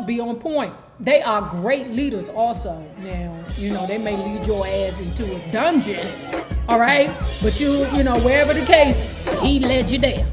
be on point. They are great leaders also. Now, they may lead your ass into a dungeon, all right? But you know, wherever the case, he led you there.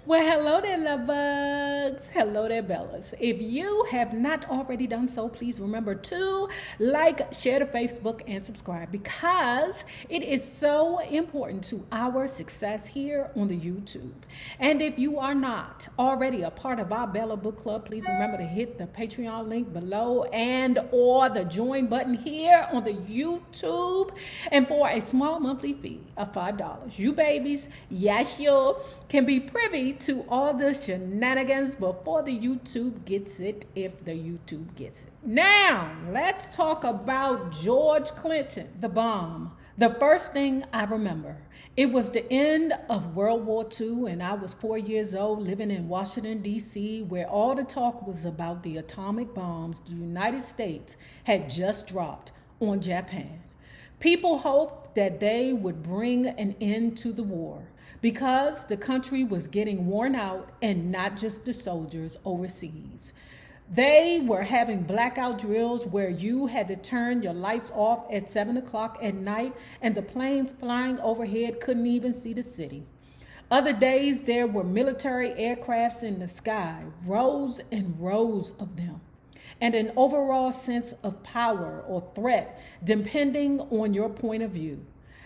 Well, hello there, love bugs. Hello there, Bellas. If you have not already done so, please remember to like, share to Facebook, and subscribe because it is so important to our success here on the YouTube. And if you are not already a part of our Bella Book Club, please remember to hit the Patreon link below and or the join button here on the YouTube. And for a small monthly fee of $5, you babies, yes, you can be privy to all the shenanigans before the YouTube gets it, if the YouTube gets it. Now, let's talk about George Clinton, the bomb. The first thing I remember, it was the end of World War II, and I was 4 years old living in Washington, D.C., where all the talk was about the atomic bombs the United States had just dropped on Japan. People hoped that they would bring an end to the war because the country was getting worn out, and not just the soldiers overseas. They were having blackout drills where you had to turn your lights off at 7 o'clock at night, and the planes flying overhead couldn't even see the city. Other days there were military aircrafts in the sky, rows and rows of them, and an overall sense of power or threat depending on your point of view.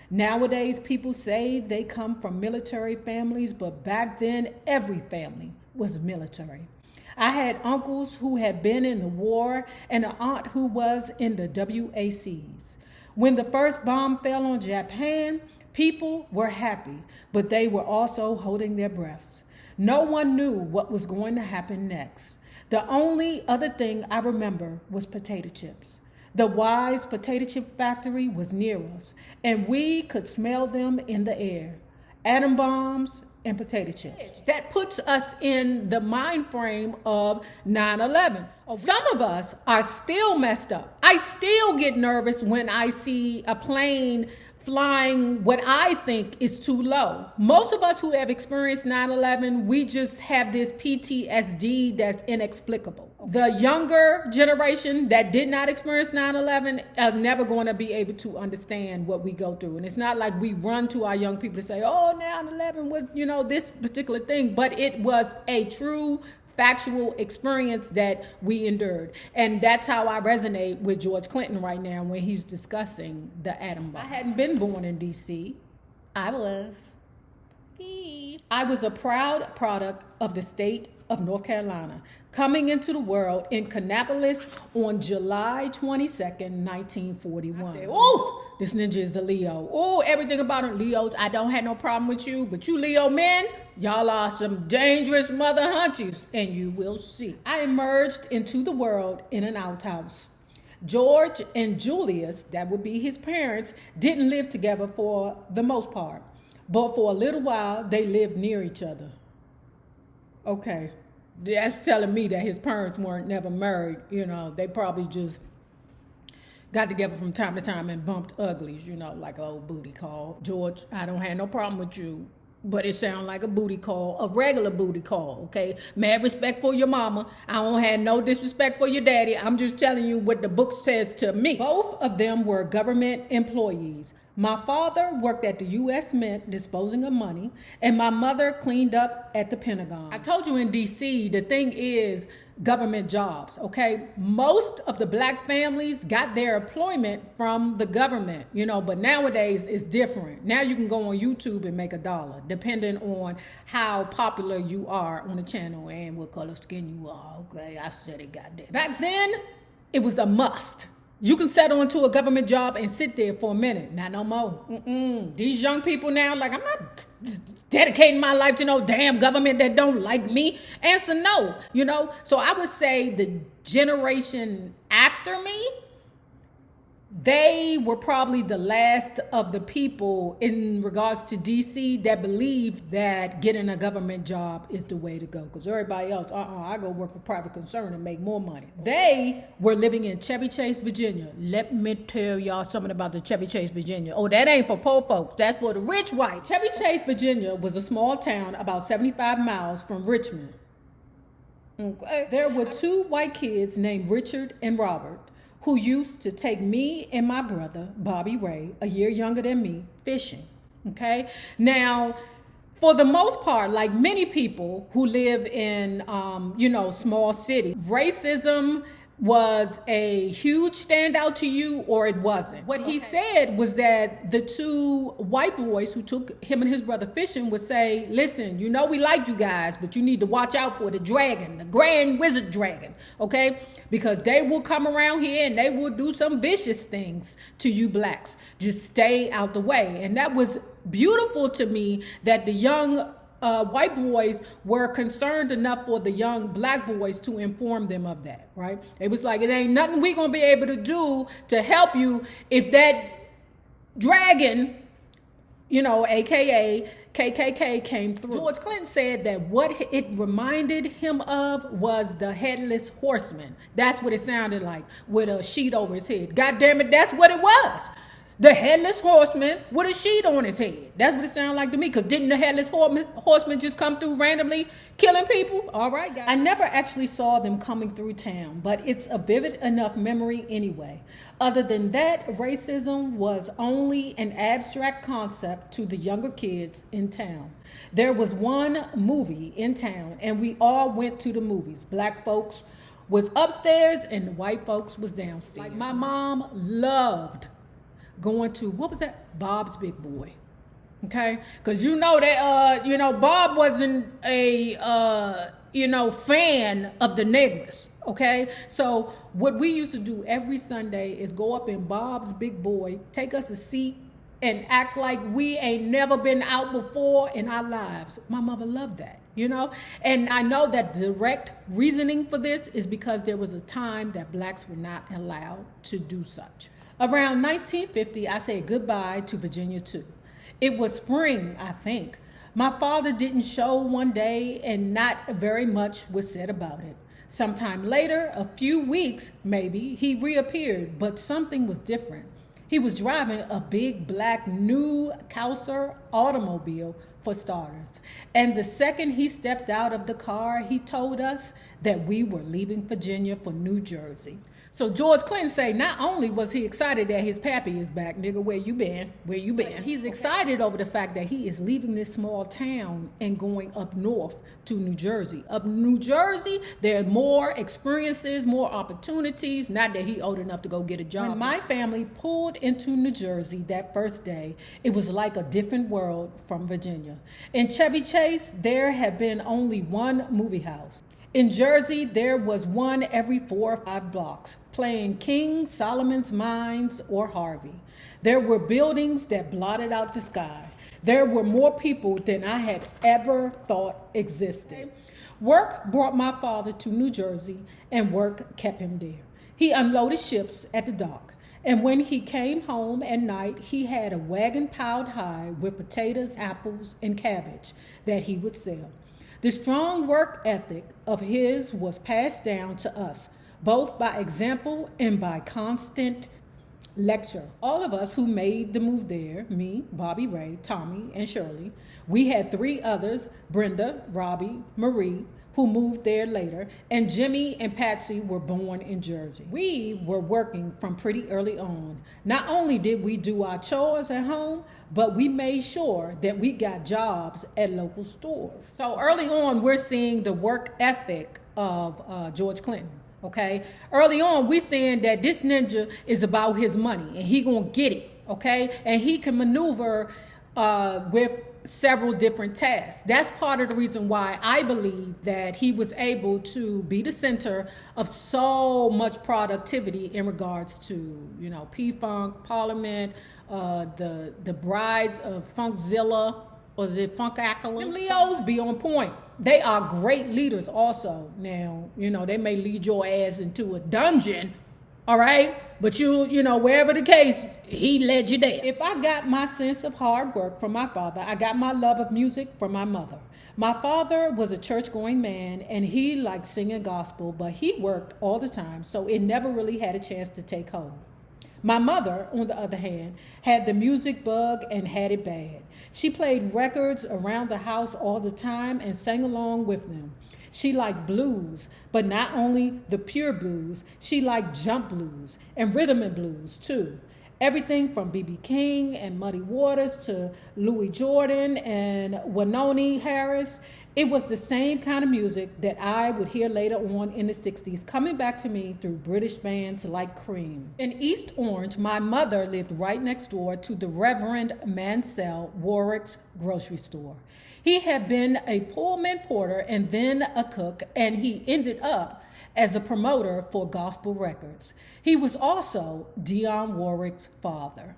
Nowadays, people say they come from military families, but back then, every family was military. I had uncles who had been in the war and an aunt who was in the WACs. When the first bomb fell on Japan, people were happy, but they were also holding their breaths. No one knew what was going to happen next. The only other thing I remember was potato chips. The Wise potato chip factory was near us, and we could smell them in the air. Atom bombs and potato chips. That puts us in the mind frame of 9/11. Some of us are still messed up. I still get nervous when I see a plane flying what I think is too low. Most of us who have experienced 9/11, we just have this PTSD that's inexplicable. The younger generation that did not experience 9/11 are never going to be able to understand what we go through. And it's not like we run to our young people to say, oh, 9/11 was, this particular thing, but it was a true factual experience that we endured. And that's how I resonate with George Clinton right now when he's discussing the atom bomb. I hadn't been born in D.C. I was a proud product of the state of North Carolina, coming into the world in Kannapolis on July 22nd, 1941. I said, oh, this ninja is a Leo. Oh, everything about him, Leos, I don't have no problem with you, but you Leo men, y'all are some dangerous mother hunchies, and you will see. I emerged into the world in an outhouse. George and Julius, that would be his parents, didn't live together for the most part, but for a little while, they lived near each other. Okay, that's telling me that his parents weren't never married. They probably just got together from time to time and bumped uglies, like an old booty call. George, I don't have no problem with you, but it sounds like a booty call, a regular booty call, okay? Mad respect for your mama. I don't have no disrespect for your daddy. I'm just telling you what the book says to me. Both of them were government employees. My father worked at the U.S. Mint disposing of money, and my mother cleaned up at the Pentagon. I told you in D.C., the thing is, government jobs, okay? Most of the black families got their employment from the government, but nowadays it's different. Now you can go on YouTube and make $1, depending on how popular you are on the channel and what color skin you are, okay? I said it, goddamn. Back then, it was a must. You can settle into a government job and sit there for a minute. Not no more. These young people now, like, I'm not dedicating my life to no damn government that don't like me. Answer no, So I would say the generation after me, they were probably the last of the people in regards to DC that believed that getting a government job is the way to go. Because everybody else, I go work for private concern and make more money. They were living in Chevy Chase, Virginia. Let me tell y'all something about the Chevy Chase, Virginia. Oh, that ain't for poor folks. That's for the rich white. Chevy Chase, Virginia was a small town about 75 miles from Richmond. Okay. There were 2 white kids named Richard and Robert, who used to take me and my brother, Bobby Ray, a year younger than me, fishing, okay? Now, for the most part, like many people who live in, small cities, racism was a huge standout to you or it wasn't. What he said was that the 2 white boys who took him and his brother fishing would say, listen, we like you guys, but you need to watch out for the dragon, the grand wizard dragon, okay? Because they will come around here and they will do some vicious things to you blacks. Just stay out the way. And that was beautiful to me that the young white boys were concerned enough for the young black boys to inform them of that, right? It was like, it ain't nothing we gonna be able to do to help you if that dragon, AKA KKK, came through. George Clinton said that what it reminded him of was the headless horseman. That's what it sounded like, with a sheet over his head. God damn it, that's what it was. The headless horseman with a sheet on his head. That's what it sounded like to me. Because didn't the headless horseman just come through randomly killing people? All right, guys. I never actually saw them coming through town, but it's a vivid enough memory anyway. Other than that, racism was only an abstract concept to the younger kids in town. There was one movie in town, and we all went to the movies. Black folks was upstairs, and the white folks was downstairs. Like my mom loved going to, what was that? Bob's Big Boy. Okay? Because that, Bob wasn't a, fan of the niggas. Okay? So what we used to do every Sunday is go up in Bob's Big Boy, take us a seat, and act like we ain't never been out before in our lives. My mother loved that. And I know that direct reasoning for this is because there was a time that blacks were not allowed to do such. Around 1950, I said goodbye to Virginia too. It was spring, I think. My father didn't show one day and not very much was said about it. Sometime later, a few weeks maybe, he reappeared, but something was different. He was driving a big black new Cowser automobile, for starters. And the second he stepped out of the car, he told us that we were leaving Virginia for New Jersey. So George Clinton say not only was he excited that his pappy is back, nigga, where you been? Where you been? He's excited over the fact that he is leaving this small town and going up north to New Jersey. Up New Jersey, there are more experiences, more opportunities. Not that he old enough to go get a job. When my family pulled into New Jersey that first day, it was like a different world from Virginia. In Chevy Chase, there had been only one movie house. In Jersey, there was one every 4 or 5 blocks, playing King, Solomon's Mines, or Harvey. There were buildings that blotted out the sky. There were more people than I had ever thought existed. Work brought my father to New Jersey, and work kept him there. He unloaded ships at the dock, and when he came home at night, he had a wagon piled high with potatoes, apples, and cabbage that he would sell. The strong work ethic of his was passed down to us, both by example and by constant lecture. All of us who made the move there, me, Bobby Ray, Tommy, and Shirley, we had 3 others, Brenda, Robbie, Marie, who moved there later, and Jimmy and Patsy were born in Jersey. We were working from pretty early on. Not only did we do our chores at home, but we made sure that we got jobs at local stores. So early on, we're seeing the work ethic of George Clinton. Okay, early on, we're saying that this ninja is about his money and he gonna get it. Okay, and he can maneuver with several different tasks. That's part of the reason why I believe that he was able to be the center of so much productivity in regards to, you know, P-Funk, Parliament, the brides of Funkzilla, or is it Funkackle? Them Leos be on point. They are great leaders also. Now, you know, they may lead your ass into a dungeon, all right? But you know, wherever the case, he led you there. If I got my sense of hard work from my father, I got my love of music from my mother. My father was a church-going man, and he liked singing gospel, but he worked all the time, so it never really had a chance to take hold. My mother, on the other hand, had the music bug and had it bad. She played records around the house all the time and sang along with them. She liked blues, but not only the pure blues, she liked jump blues and rhythm and blues too. Everything from B.B. King and Muddy Waters to Louis Jordan and Wynonie Harris. It was the same kind of music that I would hear later on in the 60s coming back to me through British bands like Cream. In East Orange, my mother lived right next door to the Reverend Mansell Warwick's grocery store. He had been a Pullman porter and then a cook, and he ended up as a promoter for gospel records. He was also Dionne Warwick's father.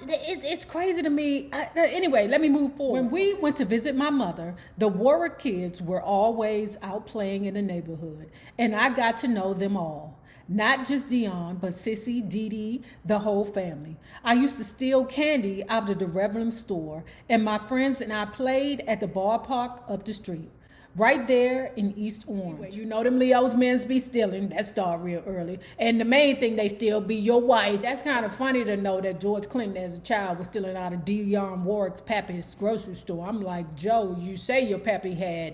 It's crazy to me. Anyway, let me move forward. When we went to visit my mother, the Warwick kids were always out playing in the neighborhood, and I got to know them all. Not just Dionne, but Sissy, Dee Dee, the whole family. I used to steal candy out of the Reverend store, and my friends and I played at the ballpark up the street. Right there in East Orange. You know them Leo's men's be stealing. That start real early. And the main thing they steal be your wife. That's kind of funny to know that George Clinton as a child was stealing out of Dionne Warwick's pappy's grocery store. I'm like, Joe, you say your pappy had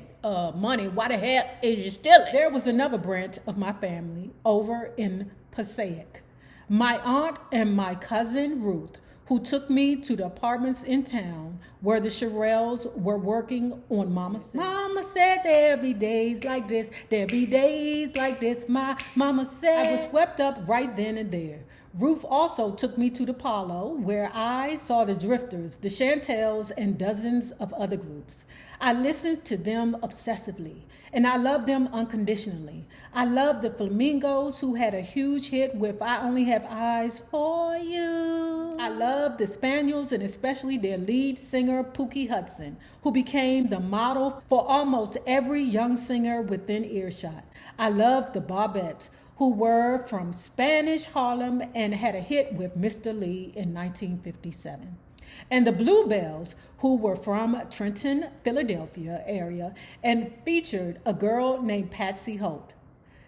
money. Why the hell is you stealing? There was another branch of my family over in Passaic. My aunt and my cousin Ruth, who took me to the apartments in town where the Shirelles were working on Mama Said. Mama said there'll be days like this, there'll be days like this, my mama said. I was swept up right then and there. Ruth also took me to the Palo, where I saw the Drifters, the Chantels, and dozens of other groups. I listened to them obsessively, and I loved them unconditionally. I loved the Flamingos, who had a huge hit with I Only Have Eyes for You. I loved the Spaniels, and especially their lead singer, Pookie Hudson, who became the model for almost every young singer within earshot. I loved the Barbettes, who were from Spanish Harlem and had a hit with Mr. Lee in 1957. And the Bluebells, who were from Trenton, Philadelphia area and featured a girl named Patsy Holt.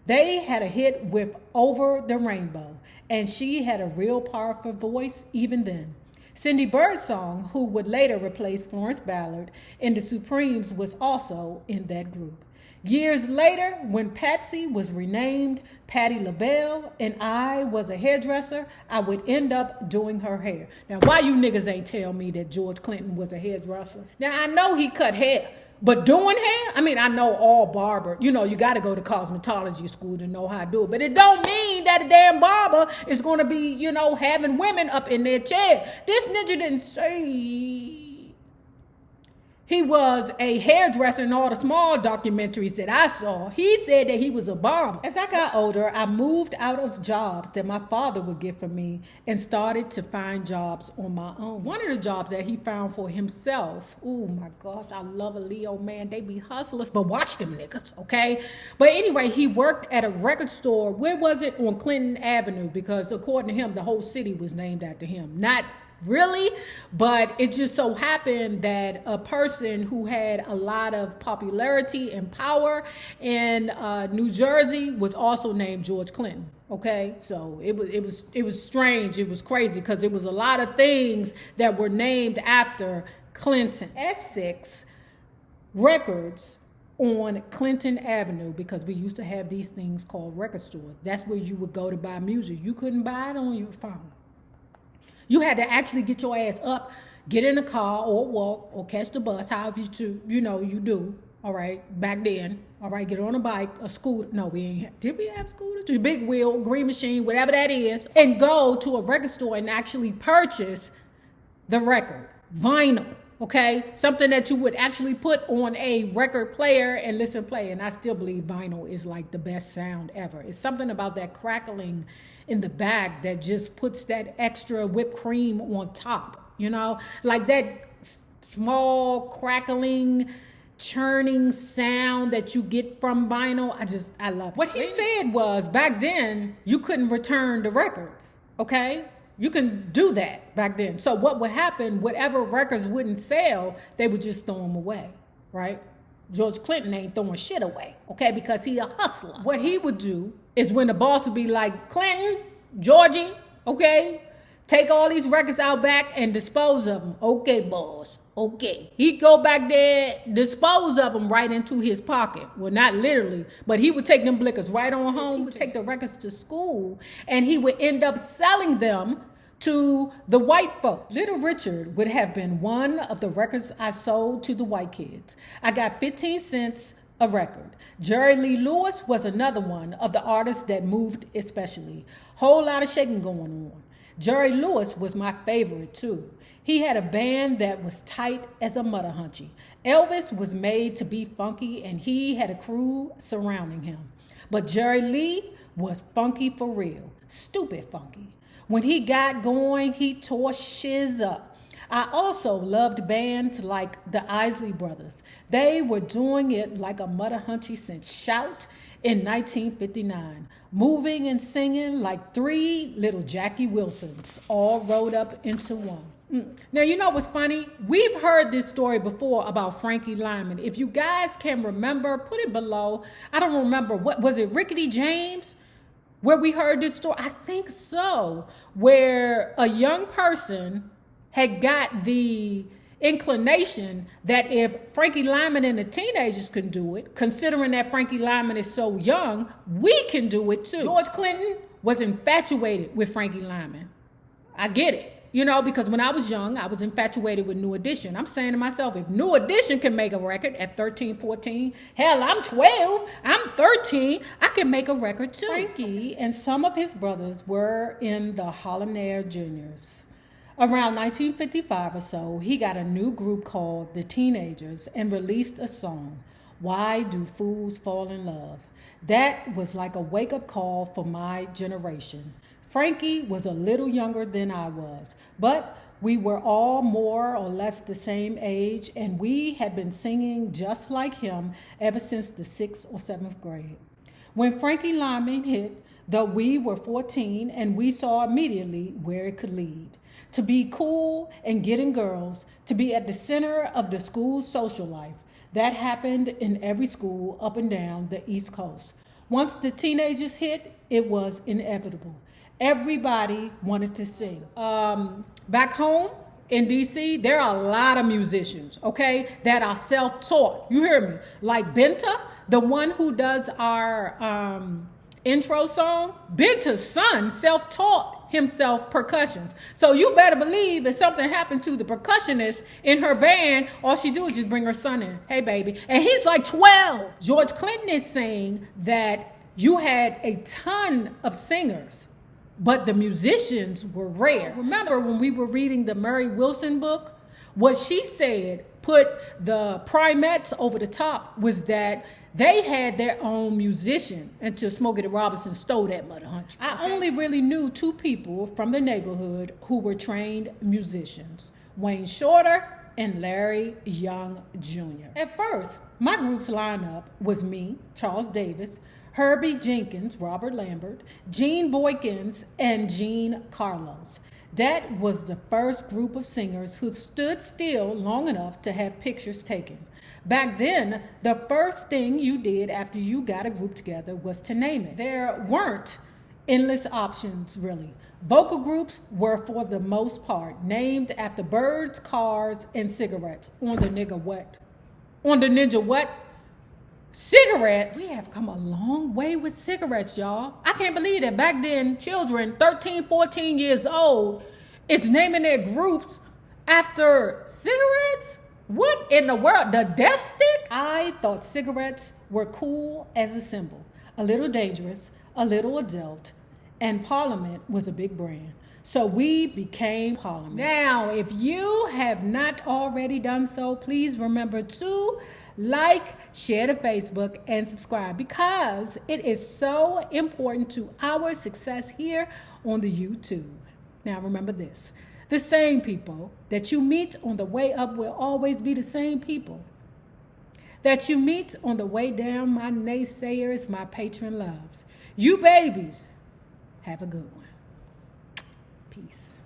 They had a hit with Over the Rainbow, and she had a real powerful voice even then. Cindy Birdsong, who would later replace Florence Ballard in the Supremes, was also in that group. Years later, when Patsy was renamed Patti LaBelle and I was a hairdresser, I would end up doing her hair. Now, why you niggas ain't tell me that George Clinton was a hairdresser? Now, I know he cut hair, but doing hair? I mean, I know all barber. You know, you got to go to cosmetology school to know how to do it. But it don't mean that a damn barber is going to be, you know, having women up in their chair. This ninja didn't say he was a hairdresser in all the small documentaries that I saw. He said that he was a barber. As I got older, I moved out of jobs that my father would get for me and started to find jobs on my own. One of the jobs that he found for himself, oh my gosh, I love a Leo, man. They be hustlers, but watch them niggas, okay? But anyway, he worked at a record store. Where was it? On Clinton Avenue, because according to him, the whole city was named after him. Not really, but it just so happened that a person who had a lot of popularity and power in New Jersey was also named George Clinton. Okay, so it was strange. It was crazy because it was a lot of things that were named after Clinton. Essex records on Clinton Avenue, because we used to have these things called record stores. That's where you would go to buy music. You couldn't buy it on your phone. You had to actually get your ass up, get in a car or walk or catch the bus, however you do. All right, back then. All right, get on a bike, a scooter. No, we ain't. Did we have scooters? The big wheel, green machine, whatever that is, and go to a record store and actually purchase the record, vinyl. Okay, something that you would actually put on a record player and listen play. And I still believe vinyl is like the best sound ever. It's something about that crackling in the back that just puts that extra whipped cream on top, like that small crackling, churning sound that you get from vinyl. I love it. What he said was, back then, you couldn't return the records, okay? You can do that back then. So what would happen, whatever records wouldn't sell, they would just throw them away, right? George Clinton ain't throwing shit away, okay? Because he a hustler. What he would do is when the boss would be like, Clinton, Georgie, okay, take all these records out back and dispose of them. Okay, boss, okay. He'd go back there, dispose of them right into his pocket. Well, not literally, but he would take them blickers right on home. He would take the records to school, and he would end up selling them to the white folks. Little Richard would have been one of the records I sold to the white kids. I got 15 cents a record. Jerry Lee Lewis was another one of the artists that moved especially. Whole lot of shaking going on. Jerry Lewis was my favorite too. He had a band that was tight as a mother hunchy. Elvis was made to be funky, and he had a crew surrounding him. But Jerry Lee was funky for real. Stupid funky. When he got going, he tore shiz up. I also loved bands like the Isley Brothers. They were doing it like a mother hunchy since Shout in 1959, moving and singing like three little Jackie Wilsons, all rolled up into one. Now, you know what's funny? We've heard this story before about Frankie Lyman. If you guys can remember, put it below. I don't remember. What was it, Rickety James? Where we heard this story? I think so. Where a young person had got the inclination that if Frankie Lyman and the teenagers can do it, considering that Frankie Lyman is so young, we can do it too. George Clinton was infatuated with Frankie Lyman. I get it. Because when I was young, I was infatuated with New Edition. I'm saying to myself, if New Edition can make a record at 13, 14, hell, I'm 12, I'm 13, I can make a record too. Frankie and some of his brothers were in the Harlem Juniors. Around 1955 or so, he got a new group called The Teenagers and released a song, Why Do Fools Fall in Love? That was like a wake-up call for my generation. Frankie was a little younger than I was, but we were all more or less the same age, and we had been singing just like him ever since the 6th or 7th grade. When Frankie Lyman hit, though we were 14, and we saw immediately where it could lead. To be cool and getting girls, to be at the center of the school's social life. That happened in every school up and down the East Coast. Once the teenagers hit, it was inevitable. Everybody wanted to sing. Back home in DC, there are a lot of musicians, okay, that are self-taught. You hear me? Like Benta, the one who does our intro song. Benta's son self-taught himself percussions. So you better believe if something happened to the percussionist in her band, all she do is just bring her son in. Hey, baby. And he's like 12. George Clinton is saying that you had a ton of singers, but the musicians were rare. Remember when we were reading the Mary Wilson book? What she said put the Primettes over the top was that they had their own musician until Smokey the Robinson stole that mother hunch. I only really knew two people from the neighborhood who were trained musicians, Wayne Shorter and Larry Young Jr. At first, my group's lineup was me, Charles Davis, Herbie Jenkins, Robert Lambert, Gene Boykins, and Gene Carlos. That was the first group of singers who stood still long enough to have pictures taken. Back then, the first thing you did after you got a group together was to name it. There weren't endless options, really. Vocal groups were, for the most part, named after birds, cars, and cigarettes on the nigga what. on the Ninja what? Cigarettes. We have come a long way with cigarettes, y'all. I can't believe that back then, children 13, 14 years old is naming their groups after cigarettes? What in the world? The death stick? I thought cigarettes were cool as a symbol, a little dangerous, a little adult, and Parliament was a big brand. So we became Parliament. Now, if you have not already done so, please remember to like, share to Facebook, and subscribe because it is so important to our success here on the YouTube. Now, remember this. The same people that you meet on the way up will always be the same people that you meet on the way down, my naysayers, my patron loves. You babies, have a good one. Peace.